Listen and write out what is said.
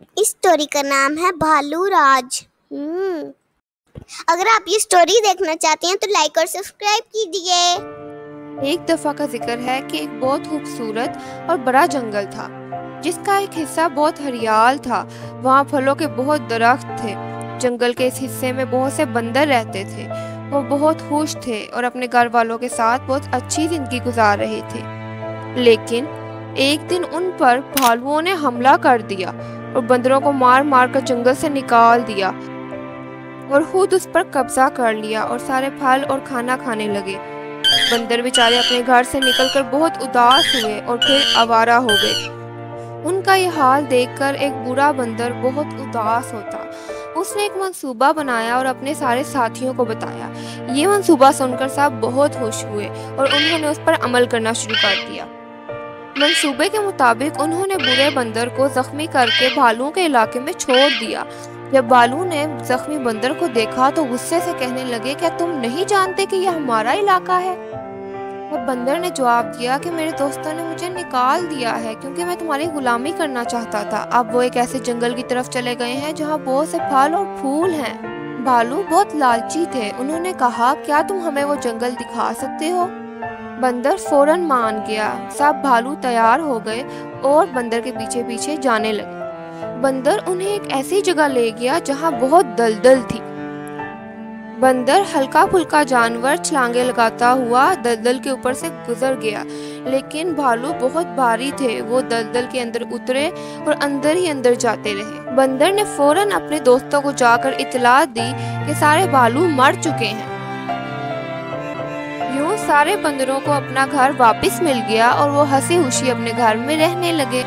इस स्टोरी का नाम है भालू राज। अगर आप ये स्टोरी देखना चाहते हैं तो लाइक और सब्सक्राइब कीजिए। एक दफ़ा का जिक्र है कि एक बहुत खूबसूरत और बड़ा जंगल था जिसका एक हिस्सा बहुत हरियाल था। वहाँ फलों के बहुत दरख्त थे। जंगल के इस हिस्से में बहुत से बंदर रहते थे। वो बहुत खुश थे और अपने घर वालों के साथ बहुत अच्छी ज़िंदगी गुजार रहे थे। लेकिन एक दिन उन पर भालुओं ने हमला कर दिया और बंदरों को मार मार कर जंगल से निकाल दिया और खुद उस पर कब्जा कर लिया और सारे फल और खाना खाने लगे। बंदर बेचारे अपने घर से निकलकर बहुत उदास हुए और फिर आवारा हो गए। उनका यह हाल देखकर एक बूढ़ा बंदर बहुत उदास होता। उसने एक मंसूबा बनाया और अपने सारे साथियों को बताया। ये मंसूबा सुनकर सब बहुत खुश हुए और उन्होंने उस पर अमल करना शुरू कर दिया। मंसूबे के मुताबिक उन्होंने बूढ़े बंदर को जख्मी करके भालुओं के इलाके में छोड़ दिया। जब भालू ने जख्मी बंदर को देखा तो गुस्से से कहने लगे, क्या तुम नहीं जानते कि यह हमारा इलाका है? और बंदर ने जवाब दिया कि मेरे दोस्तों ने मुझे निकाल दिया है क्योंकि मैं तुम्हारी गुलामी करना चाहता था। अब वो एक ऐसे जंगल की तरफ चले गए हैं जहाँ बहुत से फल और फूल हैं। भालू बहुत लालची थे। उन्होंने कहा, क्या तुम हमें वो जंगल दिखा सकते हो? बंदर फौरन मान गया। सब भालू तैयार हो गए और बंदर के पीछे पीछे जाने लगे। बंदर उन्हें एक ऐसी जगह ले गया जहाँ बहुत दलदल थी। बंदर हल्का फुल्का जानवर छलांगे लगाता हुआ दलदल के ऊपर से गुजर गया, लेकिन भालू बहुत भारी थे। वो दलदल के अंदर उतरे और अंदर ही अंदर जाते रहे। बंदर ने फौरन अपने दोस्तों को जाकर इत्तला दी कि सारे भालू मर चुके हैं। यूं सारे बंदरों को अपना घर वापस मिल गया और वो हंसी खुशी अपने घर में रहने लगे।